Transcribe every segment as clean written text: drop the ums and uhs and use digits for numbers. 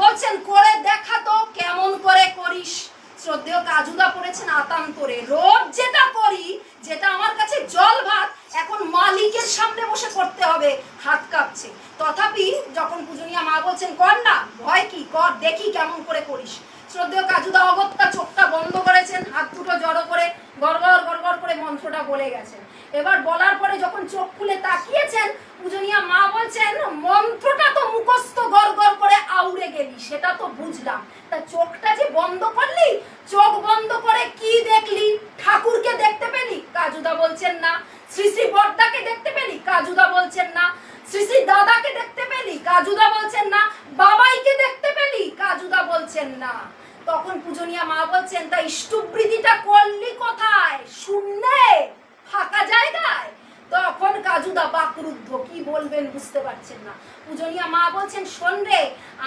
বলছেন করে দেখা তো কেমন করে করিস। শ্রদ্ধেয় কাজুদা পড়েছেন আতান্তরে। রোজ যেটা করি, যেটা আমার কাছে জল ভাত, এখন মালিকের সামনে বসে করতে হবে, হাত কাঁপছে। তথাপি যখন পূজনীয়া মা বলছেন কর না, ভয় কি, কর দেখি কেমন করে করিস। শ্রদ্ধেয় কাজুদা অগত্যা চোখটা বন্ধ করেছেন, হাত দুটো জড়ো করে গড়গড় গড়গড় করে মন্ত্রটা বলে গেছেন। এবার বলার পরে যখন চোখ খুলে তাকিয়েছেন, পূজনীয়া মা বলছেন মন্ত্রটা তো মুখস্থ গড়গড় করে আউড়ে গেলি, সেটা তো বুঝলাম, তা চোখটা যে বন্ধ করলি, চোখ বন্ধ করে কি দেখলি? ঠাকুরকে দেখতে পেলি? কাজুদা বলছেন না। শ্রী শ্রী বর্দাকে দেখতে পেলি? কাজুদা বলছেন না। শ্রী শ্রী দাদাকে দেখতে পেলি? কাজুদা বলছেন না। বাবাইকে দেখতে পেলি? কাজুদা বলছেন না। তখন পূজনীয়া মা বলছেন তা ইষ্টবৃত্তিটা করলি কোথায়? শূন্যে, ফাঁকা জায়গায়। তখন কাজুদা বাকরুদ্ধ, কি বলবেন বুঝতে পারছেন না। পূজনীয়া মা বলছেন শোন রে,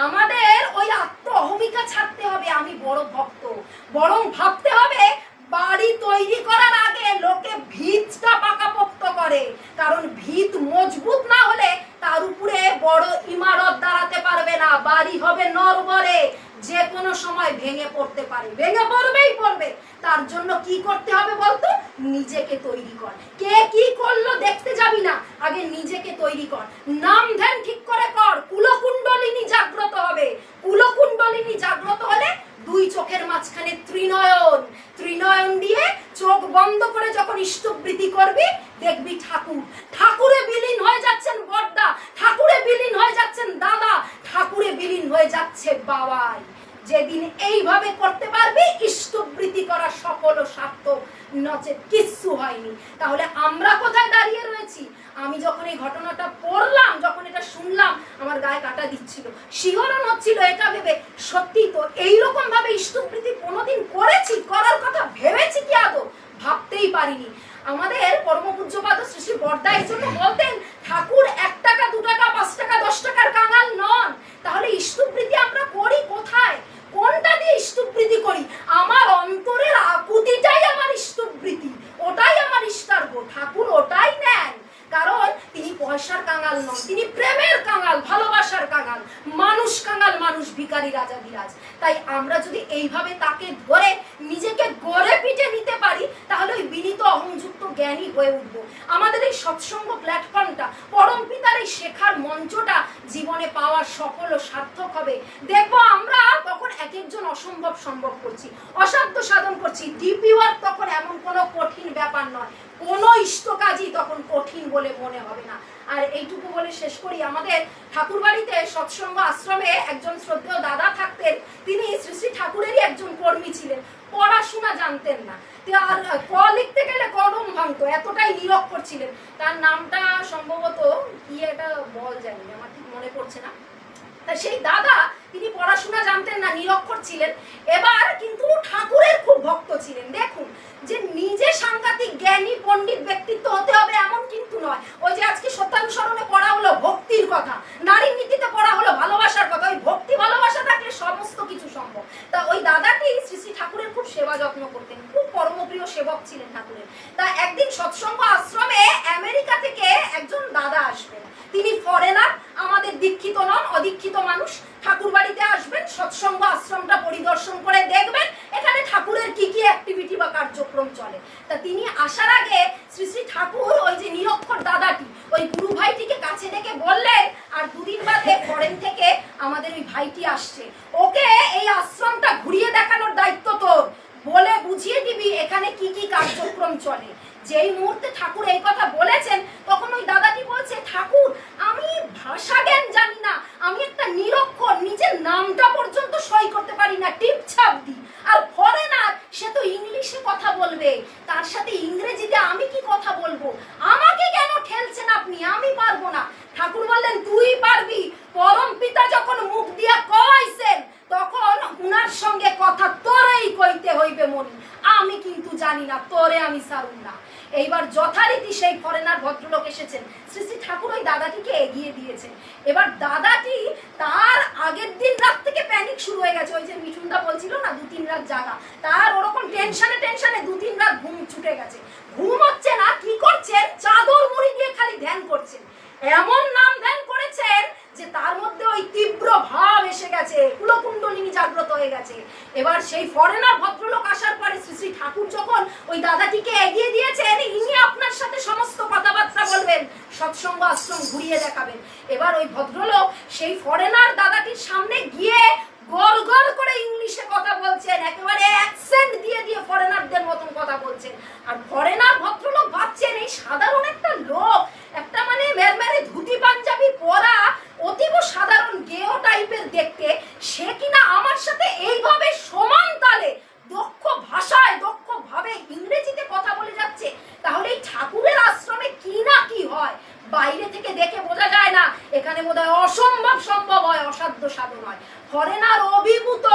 আমাদের ওই আত্ম অহমিকা ছাড়তে হবে আমি বড় ভক্ত, বরং ভাবতে হবে বাড়ি তৈরি করার আগে লোকে ভিতটা পাকাপোক্ত করে, কারণ ভিত মজবুত না হলে তার উপরে বড় ইমারত দাঁড়াতে পারবে না, বাড়ি হবে নড়বড়ে, যে কোনো সময় ভেঙে পড়তে পারে, ভেঙে পড়বেই পড়বে। তার জন্য কি করতে হবে বলতো? নিজেকে তৈরি কর। কে কি করলো দেখতে যাবি না, আগে নিজেকে তৈরি কর, নাম ধ্যান ঠিক করে কর, কুলকুণ্ডলিনী জাগ্রত হবে। কুলকুণ্ডলিনী জাগ্রত হলে দুই চোখের মাঝখানে ত্রিনয়ন, ত্রিনয়ন দিয়ে চোখ বন্ধ করে যখন ইষ্টবৃত্তি করবি, দেখবি ঠাকুর, ঠাকুরে বিলীন হয়ে যাচ্ছেন বড়দা, ঠাকুরে বিলীন হয়ে যাচ্ছেন দাদা, ঠাকুরে বিলীন হয়ে যাচ্ছে বাবাই। যেদিন এইভাবে করতে পারবি, ইষ্টবৃত্তি করা সফল ও সার্থক, নচেত কিচ্ছু হয়নি। তাহলে আমরা কোথায় দাঁড়িয়ে রয়েছি? আমি যখন এই ঘটনাটা পড়লাম, যখন এটা শুনলাম, আমার গায়ে কাটা দিচ্ছিল, শিহরণ হচ্ছিল, এটা ভেবে সত্যি তো এইরকম ভাবে ইষ্টবৃত্তি কোনোদিন করেছি, করার কথা ভেবেছি কি আদৌ? ভাবতেই পারিনি। আমাদের পরম পূজ্যপাদ শ্রী শ্রী বর্দা এর জন্য বলতেন ঠাকুর 1 টাকা 2 টাকা 5 টাকা 10 টাকার কাঙাল নন। তাহলে ইষ্টবৃত্তি আমরা করি কোথায়? কোনটা দিয়ে ইষ্টবৃত্তি করি? আমার অন্তরের আকুতিটাই আমার ইষ্টবৃত্তি, ওটাই আমার ইষ্টার্ঘ। ঠাকুর ওটাই নেন, কারণ তিনি পয়সার কাঙাল নন, তিনি প্রেমের কাঙাল, ভালোবাসার কাঙাল, মানুষ কাঙাল, মানুষ ভিখারি রাজা বিরাজ। তাই আমরা যদি এইভাবে তাকে ধরে নিজেকে গড়ে পিঠে নিতে পারি, তাহলে ওই বিনীত অহংযুক্ত জ্ঞানী হয়ে উঠবো। আমাদের এই সৎসঙ্গ প্ল্যাটফর্মটা, পরম পিতার এই শেখার মঞ্চটা জীবনে পাওয়ার সফল ও সার্থক হবে। দেখবো আমরা তখন এক একজন অসম্ভব সম্ভব করছি, অসাধ্য সাধন করছি। ডিপি ওয়ার্ক তখন এমন কোনো কঠিন ব্যাপার নয়, কোনো ইষ্ট কাজই তখন কঠিন বলে মনে হবে না। আর এইটুকু বলে শেষ করি, আমাদের ঠাকুর বাড়িতে সৎসঙ্গ আশ্রমে একজন শ্রদ্ধেয় দাদা থাকতেন। তিনি শ্রী শ্রী ঠাকুরেরই একজন কর্মী ছিলেন, পড়াশোনা জানতেন না, আর ক লিখতে গেলে কলম ভাঙতো, এতটাই নিরক্ষর ছিলেন। তার নামটা সম্ভবত কি একটা বল জানি, আমার ঠিক মনে পড়ছে না। সেই দাদা, তিনি পড়াশোনা জানতেন না, নিরক্ষর ছিলেন, এবার কিন্তু ঠাকুরের খুব ভক্ত ছিলেন। দেখুন, যে নিজে সাংঘাতিক জ্ঞানী পণ্ডিত ব্যক্তিত্ব হতে হবে এমন কিন্তু নয়। ওই যে আজকে সত্যানুসরণে পড়া হলো ভক্তির কথা, নারীর নীতিতে পড়া হলো ভালোবাসার কথা, ওই ভক্তি ভালোবাসা থাকলে সমস্ত কিছু সম্ভব। তা ওই দাদাটি শ্রী শ্রী ঠাকুরের খুব সেবা যত্ন করতেন, খুব পরমপ্রিয় সেবক ছিলেন ঠাকুরের। তা একদিন সৎসঙ্গ আশ্রমে আমেরিকা থেকে একজন দাদা আসবেন, তিনি ফরেনার, আমাদের দীক্ষিত নন, অদীক্ষিত মানুষ। ঠাকুর বাড়িতে আসবেন, সৎসঙ্গ আশ্রমটা পরিদর্শন করে দেখবেন এখানে ঠাকুরের কি কি অ্যাক্টিভিটি বা কার্যক্রম চলে। তা তিনি আসার আগে শ্রী শ্রী ঠাকুর ওই যে নিরক্ষর দাদাটি, ওই গুরু ভাইটিকে কাছে ডেকে বললেন, আর 2 দিন বাদে ফরেন থেকে আমাদের ওই ভাইটি আসছে, ওকে এই আশ্রমটা ঘুরিয়ে দেখানোর দায়িত্ব তোর, বলে বুঝিয়ে দিবি এখানে কি কি কার্যক্রম চলে। যেই মুহূর্তে ঠাকুর এই কথা বলেছেন, তখন ওই দাদাটি বলছে, ঠাকুর আমি ভাষা জ্ঞান জানি না, আমি একটা নিরক্ষর, নিজের নামটা পর্যন্ত সই করতে পারি না, টিপ ছাপ দিই, আর ফরেনার সে তো ইংলিশে কথা বলবে, তার সাথে ইংরেজিতে আমি কি কথা বলবো, আমাকে কেন ঠেলছেন আপনি, আমি পারবো না। ঠাকুর বললেন তুই পারবি, পরম পিতা যখন মুখ দিয়া কইছেন, তখন উনার সঙ্গে কথা তোরেই কইতে হইবে মনি, আমি কিন্তু জানি না, তোরে আমি ছাড়ুম না। এইবার যথারীতি সেই ফরেনার ভদ্রলোক এসেছেন, শ্রী শ্রী ঠাকুর ওই দাদাটিকে এগিয়ে দিয়েছেন। এবার দাদাটি তার আগের দিন রাত থেকে প্যানিক শুরু হয়ে গেছে, ওই যে মিঠুনদা বলছিল না 2-3 রাত জাগা, তার ওরকম টেনশনে 2-3 রাত ঘুম ছুটে গেছে, ঘুম হচ্ছে না, কি করছেন, চাদর মুড়ি দিয়ে খালি ধ্যান করছেন, এমন নাম ধ্যান করেছেন যে তার মধ্যে ওই তীব্র ভাব এসে গেছে, কুলকুণ্ডলিনী জাগ্রত হয়ে গেছে। এবার সেই ফরেনার ভদ্রলোক আসার পরে শ্রী শ্রী ঠাকুর যখন ওই দাদাটিকে এগিয়ে দিয়েছেন, ইনি আপনার সাথে সমস্ত কথাবার্তা বলবেন, সৎসঙ্গ আশ্রম ঘুরিয়ে দেখাবেন। এবার ওই ভদ্রলোক সেই ফরেনার দাদাটির সামনে গিয়ে গড় গড় করে ইংলিশে কথা বলছেন, একেবারে অ্যাকসেন্ট দিয়ে দিয়ে ফরেনারদের মতন কথা বলছেন। আর ফরেনার ভদ্রলোক ভাবছেন এই সাধারণ একটা লোক, একটা মানে মেরমেরে ধুতি পাঞ্জাবি পরা, অতীব সাধারণ গেও টাইপের দেখতে, সে কিনা আমার সাথে এইভাবে সমান তালে দক্ষ ভাষায় দক্ষ ভাবে ইংরেজিতে কথা বলে যাচ্ছে। তাহলে এই ঠাকুরের আশ্রমে কি না কি হয়, বাইরে থেকে দেখে বোঝা যায় না, এখানে বোধহয় অসম্ভব সম্ভব হয়, অসাধ্য সাধন হয়। ফরেনার অভিভূত,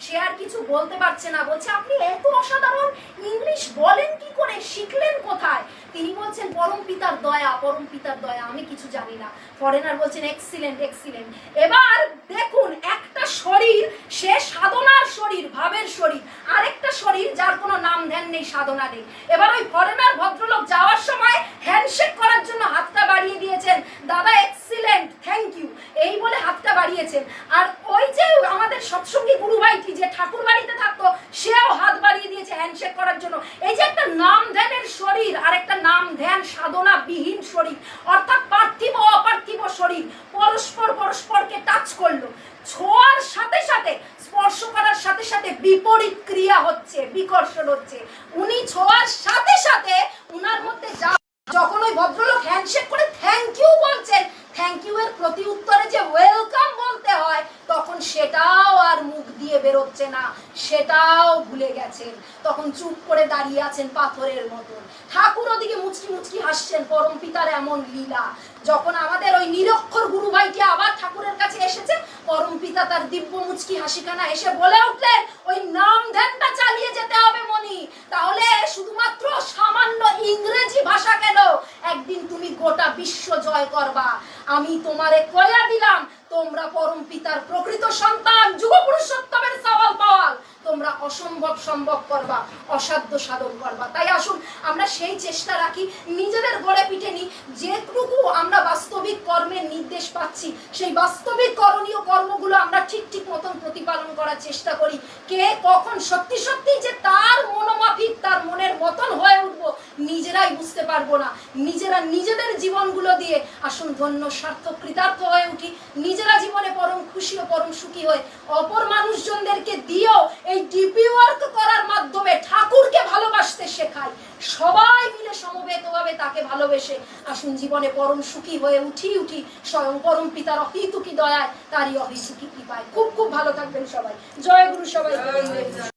সে আর কিছু বলতে পারছে না, বলছে আপনি এত অসাধারণ ইংলিশ বলেন কি করে, শিখলেন কোথায়? তিনি বলছেন পরম পিতার দয়া, পরম পিতার দয়া, আমি কিছু জানি না। ফরেনার বলছেন এক্সিলেন্ট এক্সিলেন্ট। এবার দেখুন, একটা শরীর, সে সাধনার শরীর, ভাবের শরীর, আরেকটা শরীর যার কোনো নাম ধ্যান নেই, সাধনা নেই। এবার ওই ফরেনার ভদ্রলোক যাওয়ার সময় হ্যান্ডশেক করার জন্য হাতটা বাড়িয়ে দিয়েছেন, দাদা এক্সিলেন্ট, থ্যাংক ইউ, এই বলে হাতটা বাড়িয়েছেন। আর ওই যে আমাদের সৎসঙ্গী গুরু ভাইটি যে ঠাকুর বাড়িতে থাকতো, সেও হাত বাড়িয়ে দিয়েছে হ্যান্ডশেক করার জন্য। এই যে একটা নাম ধ্যানের শরীর আর একটা নাম ধ্যান সাধনা বিহীন শরীর, অর্থাৎ পার্থিব অপার্থিব শরীর পরস্পর পরস্পরকে টাচ করলো, ছোঁয়ার সাথে সাথে, স্পর্শ করার সাথে সাথে বিপরীত ক্রিয়া হচ্ছে, বিকর্ষণ হচ্ছে। উনি ছোঁয়ার সাথে সাথে উনার মধ্যে যা, যখন ওই ভদ্রলোক হ্যান্ডশেক করে থ্যাংক ইউ বলছেন, থ্যাংক ইউ এর প্রতি উত্তরে যে ওয়েলকাম বলতে হয়, তখন সেটাও আর মুখ দিয়ে বেরোচ্ছে না, সেটাও ভুলে গেছেন। তখন চুপ করে দাঁড়িয়ে আছেন পাথরের মতন। ঠাকুর ওদিকে মুচকি মুচকি হাসছেন, পরম পিতার এমন লীলা। যখন আমাদের ওই নিরক্ষর গুরু ভাইটি আবার ঠাকুরের কাছে এসেছে, পরম পিতা তার দিব্য মুচকি হাসিখানা এসে বলে উঠলেন, ওই নাম ধ্যানটা চালিয়ে যেতে হবে মনি, তাহলে শুধুমাত্র সামান্য ইংরেজি ভাষা কেন, একদিন তুমি গোটা বিশ্ব জয় করবা। আমি তোমারে কয়া দিলাম, তোমরা পরম পিতার প্রকৃত সন্তান, যুগ পুরুষোত্তমের সওয়াল পাওয়াল, তোমরা অসম্ভব সম্ভব করবা, অসাধ্য সাধন করবা। তাই আসুন আমরা সেই চেষ্টা রাখি, নিজেদের গড়ে পিঠে নি, যেটুকু আমরা বাস্তবিক কর্মের নির্দেশ পাচ্ছি, সেই বাস্তবিক করণীয় কর্মগুলো আমরা ঠিক ঠিক মতন প্রতিপালন করার চেষ্টা করি। কে কখন সত্যি সত্যি যে তার মনোমাফিক, তার মনের মতন হয়ে উঠবো, নিজেরাই বুঝতে পারবো না। নিজেরা নিজেদের জীবনগুলো দিয়ে আসুন ধন্য সার্থক কৃতার্থ হয়ে উঠি, নিজেরা জীবনে পরম খুশি ও পরম সুখী হয়ে অপর মানুষজনদেরকে দিয়েও এই ডিপি ওয়ার্ক করার মাধ্যমে ঠাকুরকে ভালোবাসতে শেখাই। সবাই মিলে সমবেতভাবে তাকে ভালোবেসে আসুন জীবনে পরম সুখী হয়ে উঠি স্বয়ং পরম পিতার অহিতুকি দয়ায়, তারই অহিতুকি কৃপায়। খুব খুব ভালো থাকবেন সবাই। জয় গুরু, সবাই।